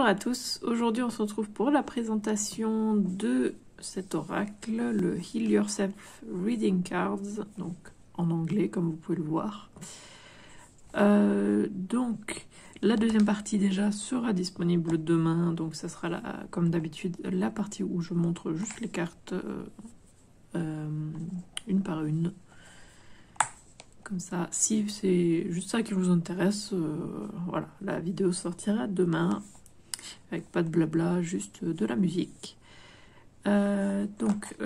à tous, aujourd'hui on se retrouve pour la présentation de cet oracle, le Heal Yourself Reading Cards, donc en anglais comme vous pouvez le voir. Donc la deuxième partie déjà sera disponible demain, donc ça sera comme d'habitude la partie où je montre juste les cartes une par une. Comme ça, si c'est juste ça qui vous intéresse, voilà, la vidéo sortira demain, avec pas de blabla, juste de la musique. Donc,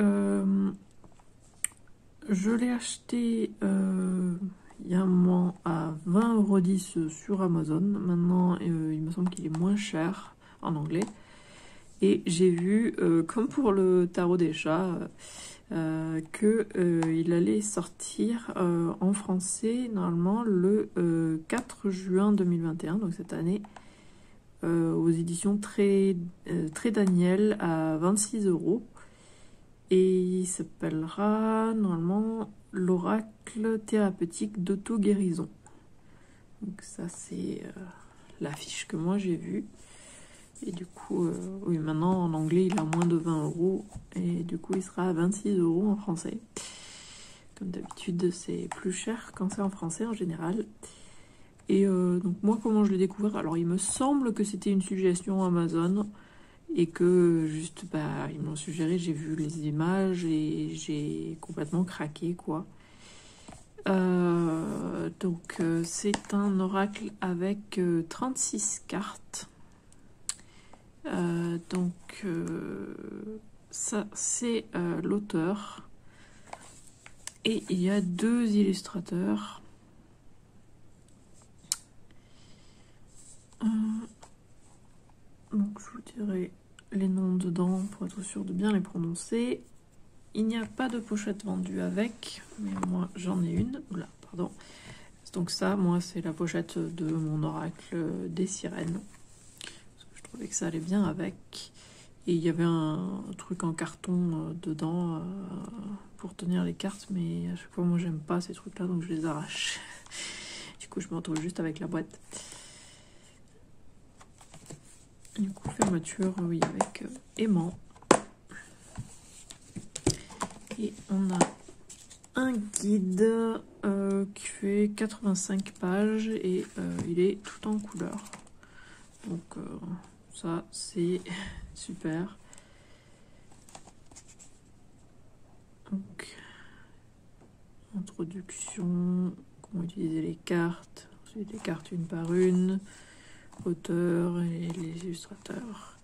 je l'ai acheté il y a un moment à 20,10 € sur Amazon. Maintenant, il me semble qu'il est moins cher en anglais. Et j'ai vu, comme pour le tarot des chats, qu'il allait sortir en français normalement le 4 juin 2021, donc cette année, aux éditions Très Daniel à 26 €. Et il s'appellera normalement l'oracle thérapeutique d'auto-guérison. Donc ça c'est l'affiche que moi j'ai vue. Et du coup, oui, maintenant en anglais il a moins de 20 € et du coup il sera à 26 € en français. Comme d'habitude, c'est plus cher quand c'est en français en général. Et donc moi, comment je l'ai découvert? Alors il me semble que c'était une suggestion Amazon et que juste, bah, ils m'ont suggéré, j'ai vu les images et j'ai complètement craqué, quoi. Donc c'est un oracle avec 36 cartes. Donc ça c'est l'auteur et il y a deux illustrateurs. Donc je vous dirai les noms dedans pour être sûr de bien les prononcer. Il n'y a pas de pochette vendue avec, mais moi j'en ai une. Oula, pardon. Donc ça, moi c'est la pochette de mon oracle des sirènes. Je trouvais que ça allait bien avec. Et il y avait un truc en carton dedans pour tenir les cartes, mais à chaque fois moi j'aime pas ces trucs là, donc je les arrache. Du coup je me retrouve juste avec la boîte. Du coup fermeture, oui, avec aimant. Et on a un guide qui fait 85 pages et il est tout en couleur. Donc ça c'est super. Donc introduction, comment utiliser les cartes, ensuite les cartes une par une, auteur et les illustrateurs.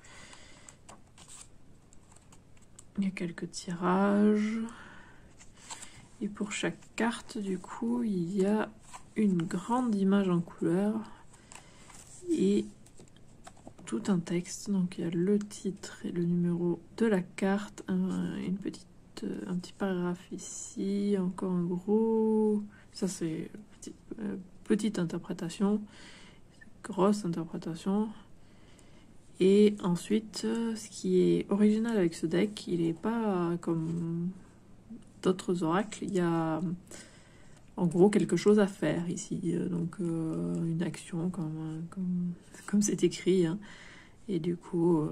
Il y a quelques tirages. Et pour chaque carte, du coup, il y a une grande image en couleur et tout un texte. Donc il y a le titre et le numéro de la carte, un petit paragraphe ici, encore un gros. Ça c'est petite interprétation, grosse interprétation. Et ensuite, ce qui est original avec ce deck, il n'est pas comme d'autres oracles, il y a en gros quelque chose à faire ici, donc une action comme c'est écrit, hein. Et du coup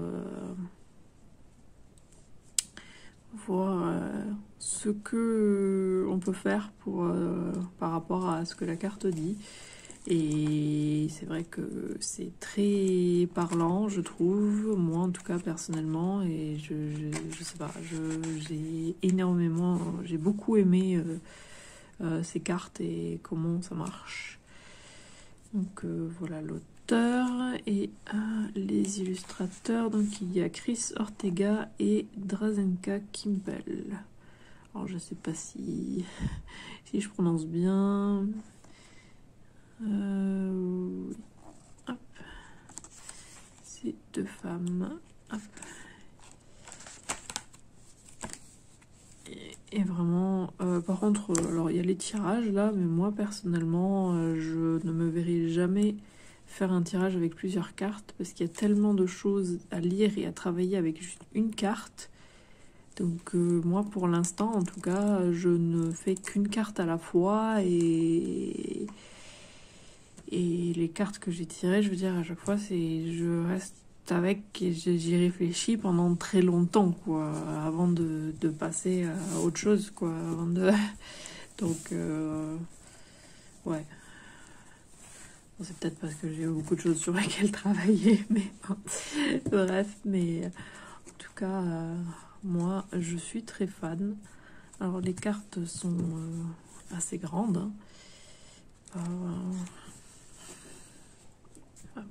voir ce que on peut faire pour par rapport à ce que la carte dit. Et c'est vrai que c'est très parlant, je trouve, moi en tout cas personnellement, et je sais pas, j'ai beaucoup aimé ces cartes et comment ça marche. Donc voilà l'auteur et les illustrateurs. Donc il y a Chris Ortega et Drazenka Kimball. Alors je sais pas si je prononce bien. Hop. C'est deux femmes. Hop. Et vraiment, par contre, alors il y a les tirages là, mais moi personnellement, je ne me verrai jamais faire un tirage avec plusieurs cartes parce qu'il y a tellement de choses à lire et à travailler avec juste une carte. Donc moi pour l'instant en tout cas je ne fais qu'une carte à la fois et les cartes que j'ai tirées, je veux dire à chaque fois je reste avec et j'y réfléchis pendant très longtemps, quoi, avant de passer à autre chose, quoi. Donc, ouais. Bon, c'est peut-être parce que j'ai beaucoup de choses sur lesquelles travailler, mais bon. Bref, mais en tout cas, moi, je suis très fan. Alors, les cartes sont assez grandes, hein.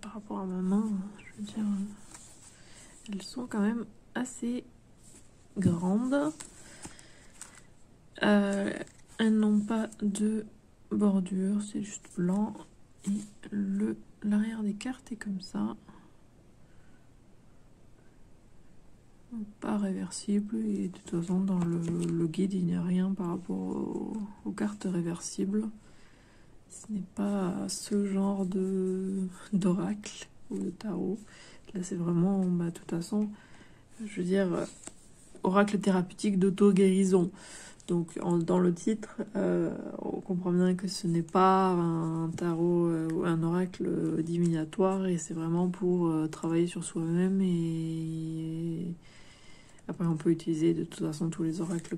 Par rapport à ma main, je veux dire, elles sont quand même assez grandes. Elles n'ont pas de bordure, c'est juste blanc. Et l'arrière des cartes est comme ça. Pas réversible. Et de toute façon, dans le guide, il n'y a rien par rapport aux cartes réversibles. Ce n'est pas ce genre d'oracle ou de tarot. Là, c'est vraiment, de toute façon, je veux dire, oracle thérapeutique d'auto-guérison. Donc, dans le titre, on comprend bien que ce n'est pas un tarot ou un oracle divinatoire, et c'est vraiment pour travailler sur soi-même. Et après, on peut utiliser de toute façon tous les oracles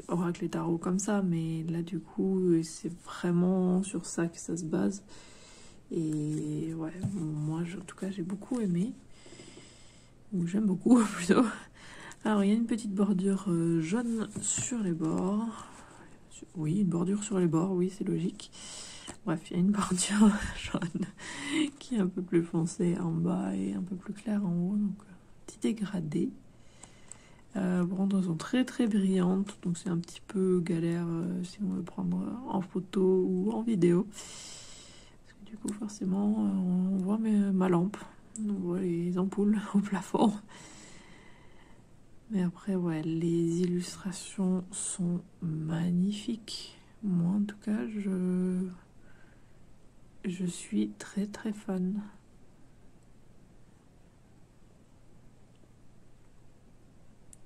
oracles et tarots comme ça, mais là, du coup, c'est vraiment sur ça que ça se base. Et ouais, moi, en tout cas, j'ai beaucoup aimé, ou j'aime beaucoup plutôt. Alors, il y a une petite bordure jaune sur les bords. Oui, une bordure sur les bords, oui, c'est logique. Bref, il y a une bordure jaune qui est un peu plus foncée en bas et un peu plus claire en haut. Donc, petit dégradé. Bon, elles sont très très brillantes, donc c'est un petit peu galère si on veut prendre en photo ou en vidéo. Parce que du coup, forcément, on voit ma lampe, on voit les ampoules au plafond. Mais après, ouais, les illustrations sont magnifiques. Moi, en tout cas, je suis très très fan.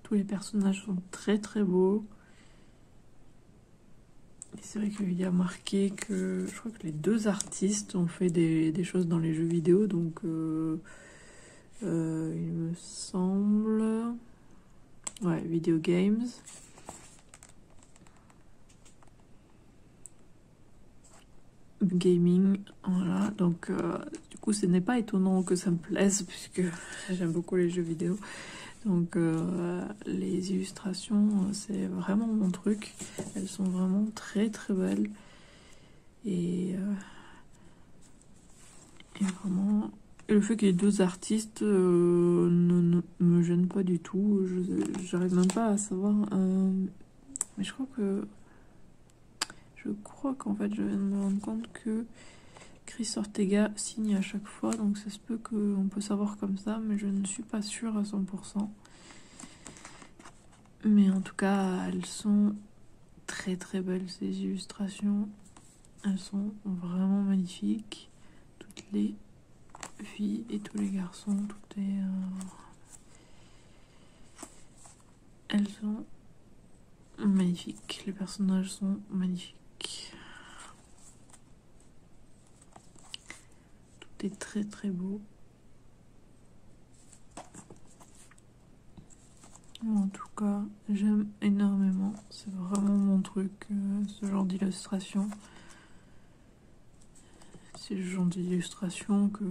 Tous les personnages sont très très beaux. Et c'est vrai qu'il y a marqué que je crois que les deux artistes ont fait des choses dans les jeux vidéo, donc il me semble. Ouais, Video Games. Gaming, voilà. Donc, du coup, ce n'est pas étonnant que ça me plaise, puisque j'aime beaucoup les jeux vidéo. Donc, les illustrations, c'est vraiment mon truc. Elles sont vraiment très très belles. Et vraiment. Et le fait qu'il y ait deux artistes ne me gêne pas du tout. J'arrive même pas à savoir. Mais je crois qu'en fait, je viens de me rendre compte que Chris Ortega signe à chaque fois. Donc ça se peut qu'on peut savoir comme ça, mais je ne suis pas sûre à 100%. Mais en tout cas, elles sont très très belles, ces illustrations. Elles sont vraiment magnifiques. Toutes les filles et tous les garçons, tout est... Elles sont magnifiques. Les personnages sont magnifiques. Tout est très très beau. En tout cas, j'aime énormément. C'est vraiment mon truc, ce genre d'illustration. C'est le genre d'illustration que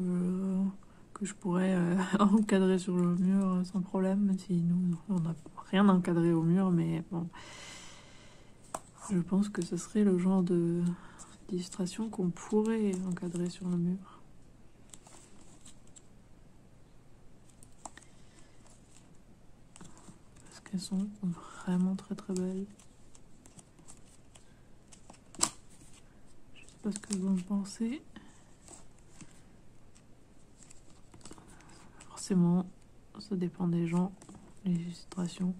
je pourrais encadrer sur le mur sans problème, même si nous, on n'a rien encadré au mur, mais bon. Je pense que ce serait le genre d'illustration qu'on pourrait encadrer sur le mur. Parce qu'elles sont vraiment très très belles. Je sais pas ce que vous en pensez. Forcément, ça dépend des gens, les illustrations.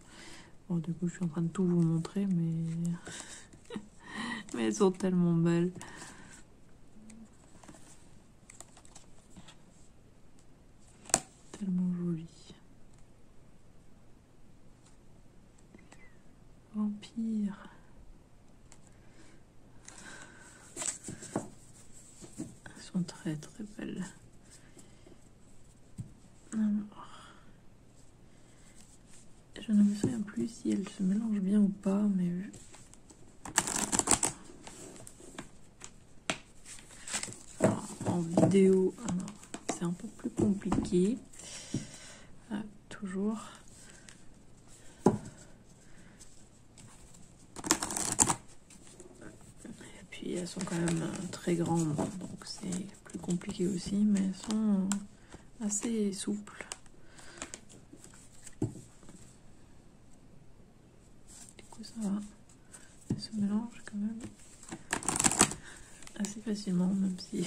Bon, du coup, je suis en train de tout vous montrer, mais mais elles sont tellement belles. Tellement jolies. Vampire. Elles sont très très belles. Je ne me souviens plus si elle se mélange bien ou pas, mais alors, en vidéo, c'est un peu plus compliqué. Ah, toujours. Et puis elles sont quand même très grandes, donc c'est plus compliqué aussi, mais elles sont assez souples. Du coup ça va. Elles se mélangent quand même assez facilement, même si,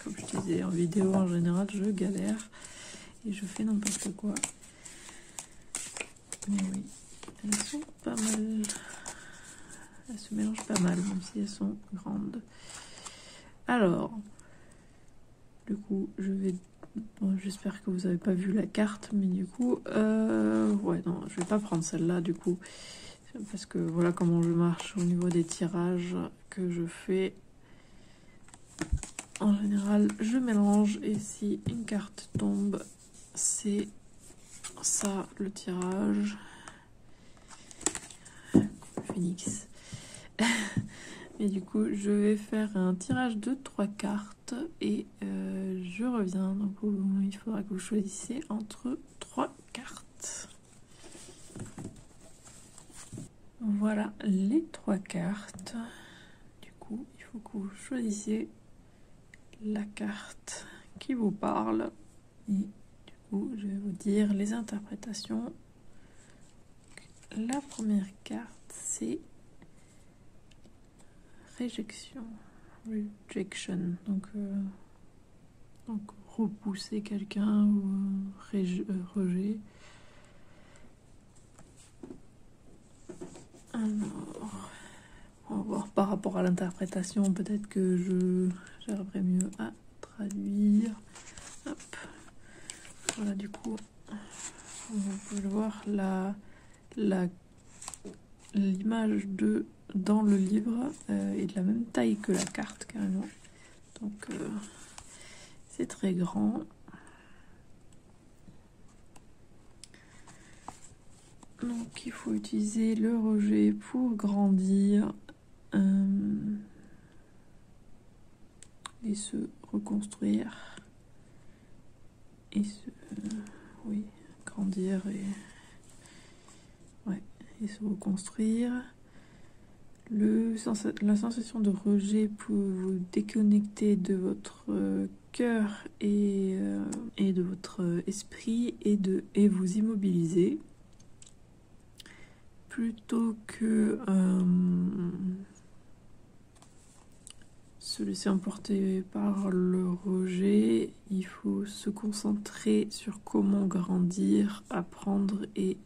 comme je disais, en vidéo en général, je galère et je fais n'importe quoi. Mais oui, elles sont pas mal. Elles se mélangent pas mal, même si elles sont grandes. Alors, du coup, je vais... Bon, j'espère que vous n'avez pas vu la carte, mais du coup... ouais, non, je vais pas prendre celle-là, du coup. Parce que voilà comment je marche au niveau des tirages que je fais. En général, je mélange et si une carte tombe, c'est ça le tirage. Phoenix. Et du coup, je vais faire un tirage de 3 cartes et je reviens. Donc, il faudra que vous choisissiez entre 3 cartes. Voilà les 3 cartes. Du coup, il faut que vous choisissiez la carte qui vous parle. Et du coup, je vais vous dire les interprétations. La première carte, c'est réjection. Donc repousser quelqu'un ou rejet. Alors, on va voir par rapport à l'interprétation, peut-être que j'arriverai mieux à traduire. Hop. Voilà, du coup, vous pouvez le voir, l'image dans le livre est de la même taille que la carte carrément. Donc c'est très grand. Donc il faut utiliser le rejet pour grandir et se reconstruire. Et oui, grandir et se reconstruire. La sensation de rejet peut vous déconnecter de votre cœur et de votre esprit et vous immobiliser. Plutôt que se laisser emporter par le rejet, il faut se concentrer sur comment grandir, apprendre et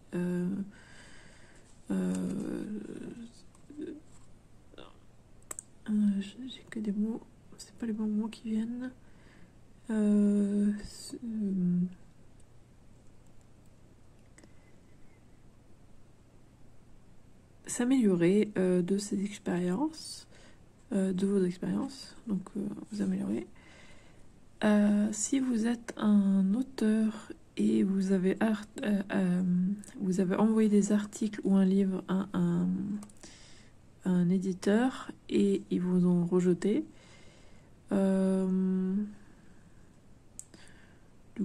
j'ai que des mots, c'est pas les bons mots qui viennent. S'améliorer de ces expériences, de vos expériences, donc vous améliorer. Si vous êtes un auteur et vous avez envoyé des articles ou un livre à un éditeur et ils vous ont rejeté, du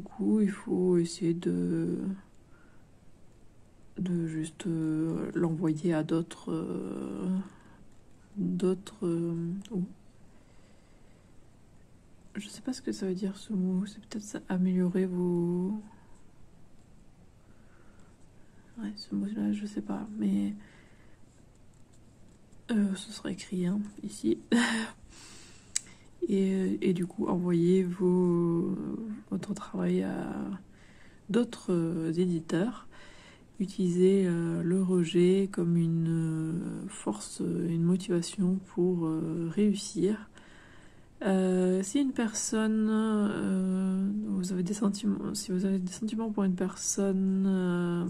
coup il faut essayer de juste l'envoyer à d'autres je sais pas ce que ça veut dire ce mot, c'est peut-être ça, améliorer vos... Ouais, ce mot-là, je sais pas, mais ce sera écrit hein, ici. et du coup, envoyer votre travail à d'autres éditeurs. Utiliser le rejet comme une force, une motivation pour réussir. Si une personne, vous avez des sentiments, si vous avez des sentiments pour une personne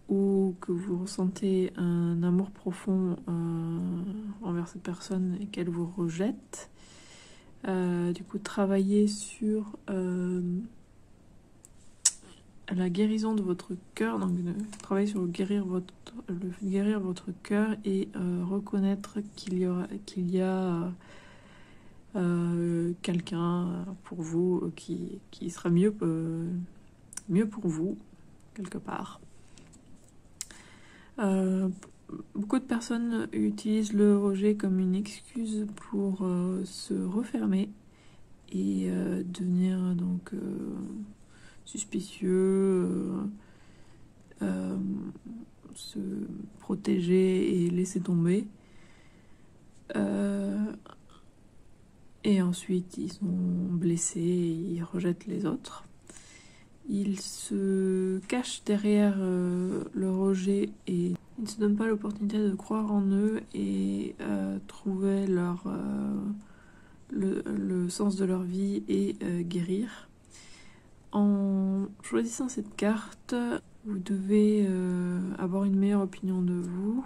ou que vous ressentez un amour profond envers cette personne et qu'elle vous rejette, du coup travailler sur la guérison de votre cœur, donc travailler sur guérir votre cœur et reconnaître qu'il y a quelqu'un pour vous qui sera mieux pour vous, quelque part. Beaucoup de personnes utilisent le rejet comme une excuse pour se refermer et devenir donc suspicieux, se protéger et laisser tomber. Et ensuite, ils sont blessés et ils rejettent les autres. Ils se cachent derrière le rejet et ils ne se donnent pas l'opportunité de croire en eux et trouver le sens de leur vie et guérir. En choisissant cette carte, vous devez avoir une meilleure opinion de vous,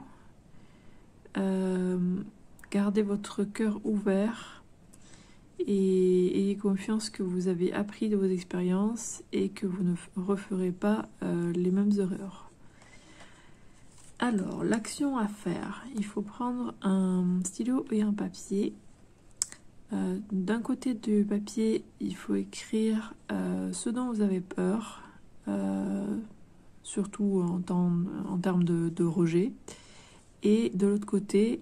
garder votre cœur ouvert et ayez confiance que vous avez appris de vos expériences et que vous ne referez pas les mêmes erreurs. Alors, l'action à faire, il faut prendre un stylo et un papier. D'un côté du papier, il faut écrire ce dont vous avez peur, surtout en termes de rejet. Et de l'autre côté,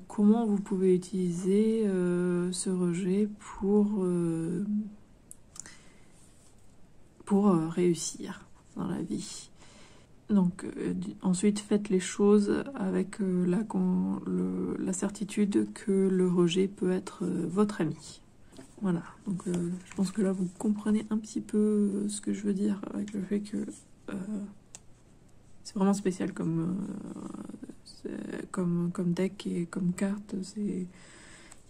comment vous pouvez utiliser ce rejet pour réussir dans la vie. Donc ensuite faites les choses avec la certitude que le rejet peut être votre ami. Voilà, donc je pense que là vous comprenez un petit peu ce que je veux dire avec le fait que c'est vraiment spécial comme deck et comme carte. Il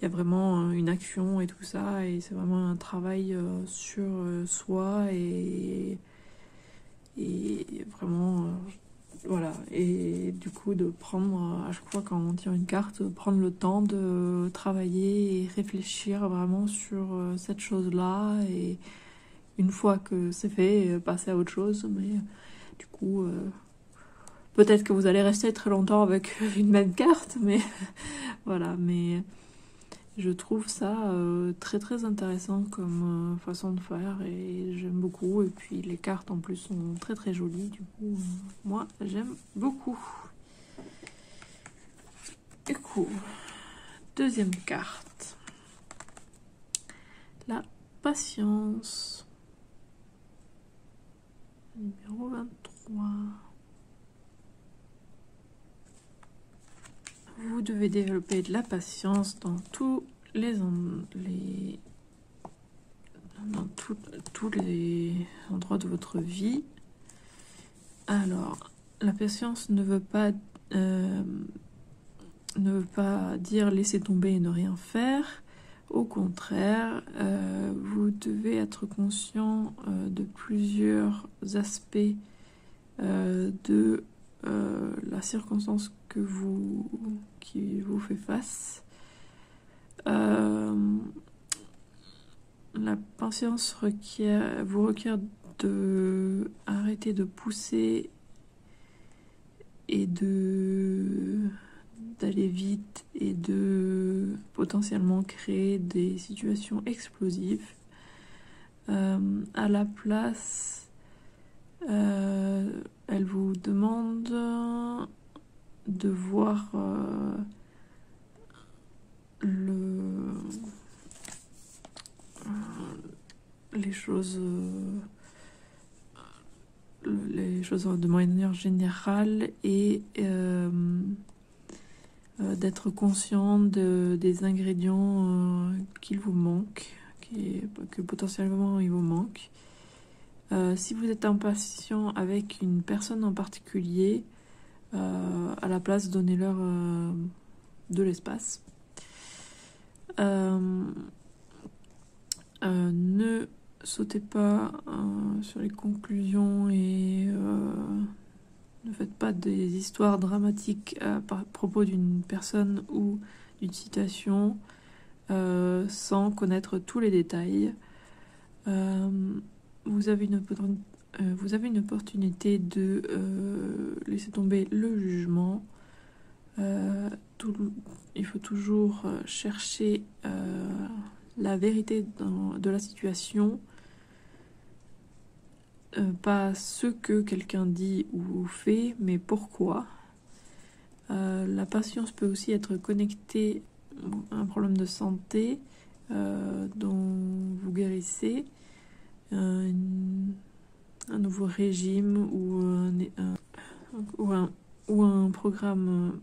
y a vraiment une action et tout ça, et c'est vraiment un travail sur soi et vraiment voilà. Et du coup de prendre à chaque fois quand on tire une carte, prendre le temps de travailler et réfléchir vraiment sur cette chose là, et une fois que c'est fait, passer à autre chose. Mais du coup peut-être que vous allez rester très longtemps avec une même carte, mais voilà. Mais je trouve ça très très intéressant comme façon de faire et j'aime beaucoup. Et puis les cartes en plus sont très très jolies, du coup moi j'aime beaucoup. Du coup, deuxième carte, la patience, numéro 23. Vous devez développer de la patience dans tous les endroits de votre vie. Alors, la patience ne veut pas dire laisser tomber et ne rien faire. Au contraire, vous devez être conscient de plusieurs aspects de la circonstance qui vous fait face. La patience vous requiert de arrêter de pousser et d'aller vite et de potentiellement créer des situations explosives. À la place, elle vous demande de voir les choses de manière générale et d'être conscient des ingrédients qu'il vous manque, que potentiellement il vous manque. Si vous êtes impatient avec une personne en particulier, à la place, donnez-leur de l'espace. Ne sautez pas sur les conclusions et ne faites pas des histoires dramatiques à propos d'une personne ou d'une situation sans connaître tous les détails. Vous vous avez une opportunité de laisser tomber le jugement. Il faut toujours chercher la vérité de la situation, pas ce que quelqu'un dit ou fait, mais pourquoi. La patience peut aussi être connectée à un problème de santé dont vous guérissez, un nouveau régime ou un programme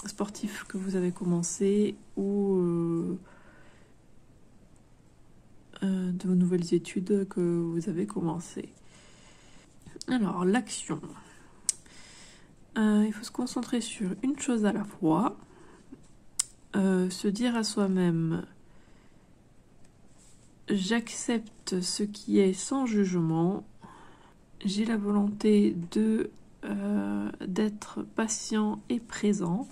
sportif que vous avez commencé ou de nouvelles études que vous avez commencées. Alors, l'action. Il faut se concentrer sur une chose à la fois. Se dire à soi-même « J'accepte ce qui est sans jugement. J'ai la volonté d'être patient et présent. »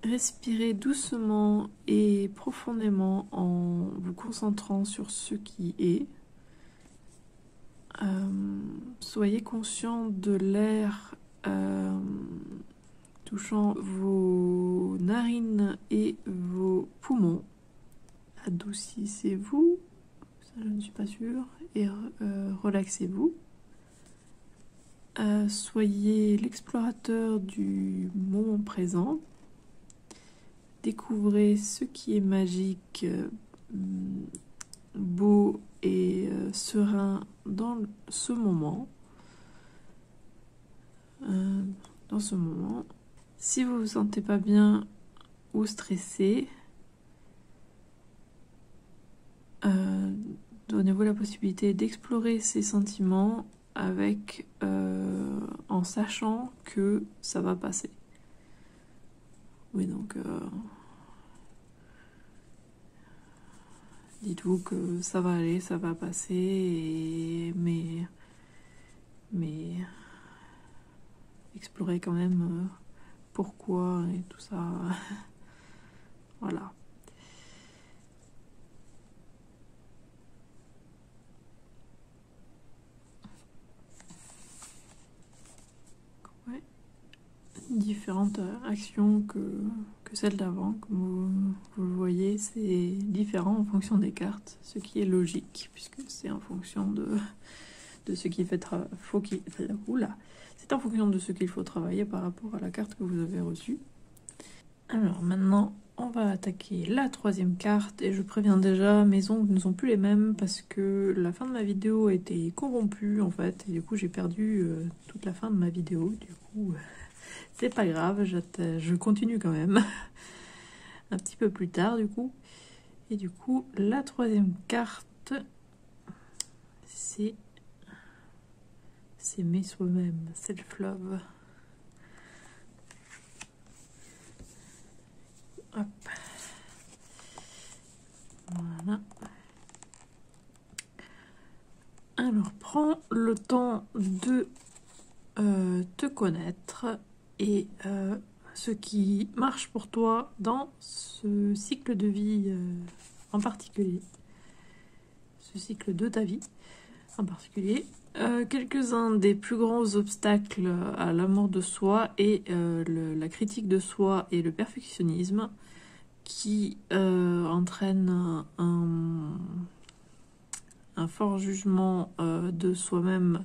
Respirez doucement et profondément en vous concentrant sur ce qui est. Soyez conscient de l'air touchant vos narines et vos poumons. Adoucissez-vous, ça je ne suis pas sûre, et relaxez-vous. Soyez l'explorateur du moment présent. Découvrez ce qui est magique, beau et serein dans ce moment. Si vous vous sentez pas bien ou stressé, donnez-vous la possibilité d'explorer ces sentiments en sachant que ça va passer. Oui, donc dites-vous que ça va aller, ça va passer, mais explorez quand même pourquoi et tout ça. Voilà. Ouais. Différentes actions que celles d'avant. Comme vous le voyez, c'est différent en fonction des cartes, ce qui est logique, puisque c'est en fonction de ce qu'il c'est en fonction de ce qu'il faut travailler par rapport à la carte que vous avez reçue. Alors maintenant, on va attaquer la troisième carte, et je préviens déjà, mes ongles ne sont plus les mêmes parce que la fin de ma vidéo a été corrompue en fait, et du coup j'ai perdu toute la fin de ma vidéo. Du coup, c'est pas grave, je continue quand même un petit peu plus tard du coup. Et du coup, la troisième carte, c'est s'aimer soi-même, self-love. Hop. Voilà. Alors, prends le temps de te connaître et ce qui marche pour toi dans ce cycle de vie en particulier. Ce cycle de ta vie en particulier. Quelques-uns des plus grands obstacles à l'amour de soi et la critique de soi et le perfectionnisme qui entraînent un fort jugement de soi-même,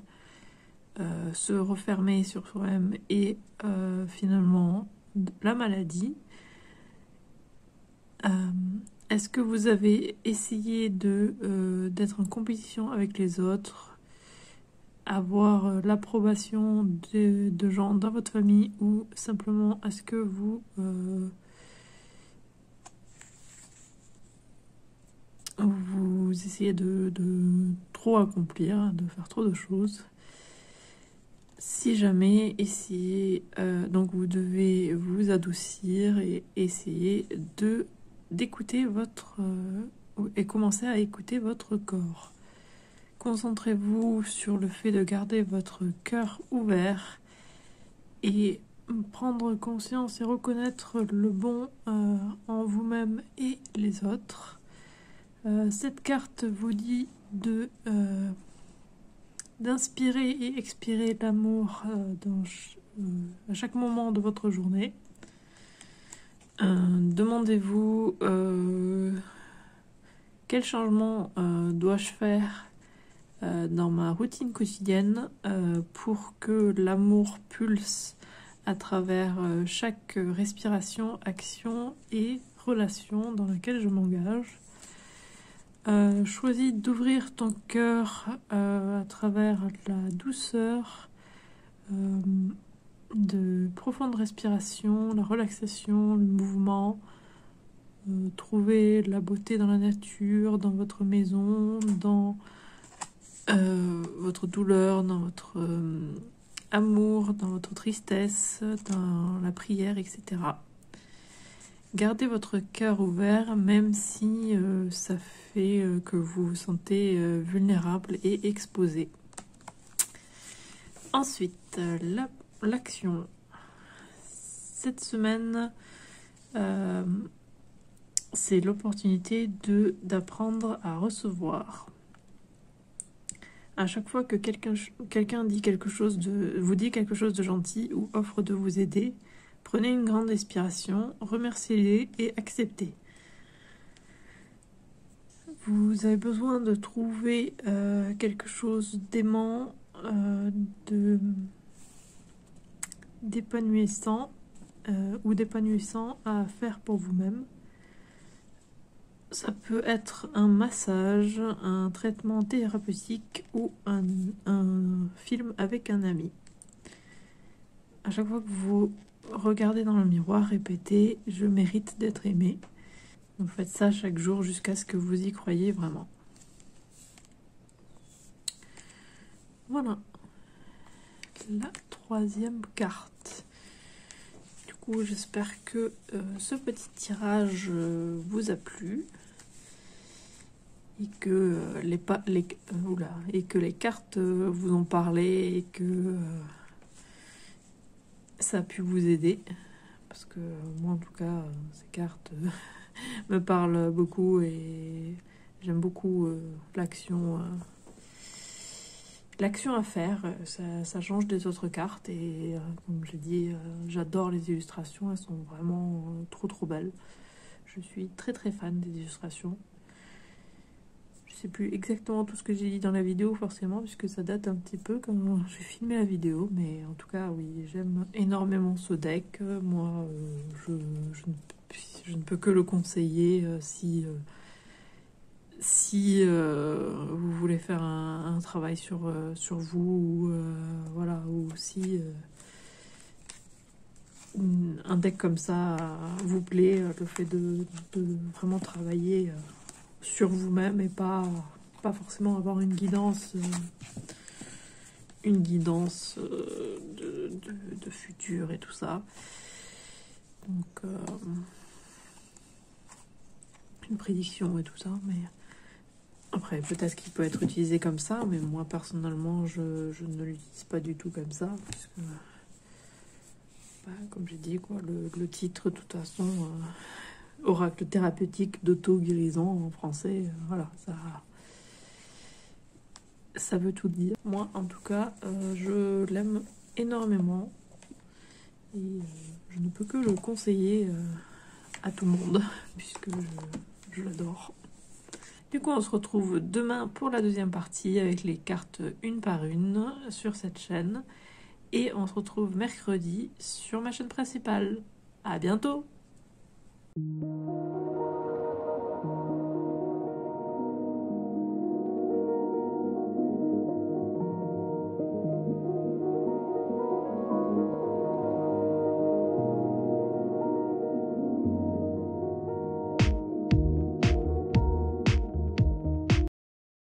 se refermer sur soi-même et finalement la maladie. Est-ce que vous avez essayé d'être en compétition avec les autres, avoir l'approbation de gens dans votre famille, ou simplement est-ce que vous essayez de trop accomplir, de faire trop de choses? Si jamais, essayez, donc vous devez vous adoucir et essayer d'écouter et commencer à écouter votre corps. Concentrez-vous sur le fait de garder votre cœur ouvert et prendre conscience et reconnaître le bon en vous-même et les autres. Cette carte vous dit d'inspirer et expirer l'amour à chaque moment de votre journée. Demandez-vous quel changement dois-je faire dans ma routine quotidienne pour que l'amour pulse à travers chaque respiration, action et relation dans laquelle je m'engage. Choisis d'ouvrir ton cœur à travers la douceur, de profondes respirations, la relaxation, le mouvement. Trouver la beauté dans la nature, dans votre maison, dans votre douleur, dans votre amour, dans votre tristesse, dans la prière, etc. Gardez votre cœur ouvert, même si ça fait que vous vous sentez vulnérable et exposé. Ensuite, l'action. Cette semaine, c'est l'opportunité d'apprendre à recevoir. À chaque fois que quelqu'un vous dit quelque chose de gentil ou offre de vous aider, prenez une grande inspiration, remerciez-les et acceptez. Vous avez besoin de trouver quelque chose d'aimant, d'épanouissant ou d'épanouissant à faire pour vous-même. Ça peut être un massage, un traitement thérapeutique ou un film avec un ami. À chaque fois que vous regardez dans le miroir, répétez « Je mérite d'être aimé ». Vous faites ça chaque jour jusqu'à ce que vous y croyez vraiment. Voilà. La troisième carte. Du coup, j'espère que ce petit tirage vous a plu. Et que, les cartes vous ont parlé et que ça a pu vous aider. Parce que moi, en tout cas, ces cartes me parlent beaucoup et j'aime beaucoup l'action à faire. Ça change des autres cartes et comme j'ai dit, j'adore les illustrations. Elles sont vraiment trop belles. Je suis très fan des illustrations. Je sais plus exactement tout ce que j'ai dit dans la vidéo forcément puisque ça date un petit peu quand j'ai filmé la vidéo, mais en tout cas oui, j'aime énormément ce deck. Moi je ne peux que le conseiller si vous voulez faire un travail sur vous ou voilà, ou si un deck comme ça vous plaît, le fait de vraiment travailler sur vous-même et pas forcément avoir une guidance de futur et tout ça. Donc une prédiction et tout ça, mais après peut-être qu'il peut être utilisé comme ça, mais moi personnellement je ne l'utilise pas du tout comme ça, parce que comme j'ai dit quoi, le titre de toute façon, oracle thérapeutique d'auto-guérison en français, voilà, ça veut tout dire. Moi en tout cas je l'aime énormément et je ne peux que le conseiller à tout le monde puisque je l'adore. Du coup on se retrouve demain pour la deuxième partie avec les cartes une par une sur cette chaîne et on se retrouve mercredi sur ma chaîne principale. À bientôt.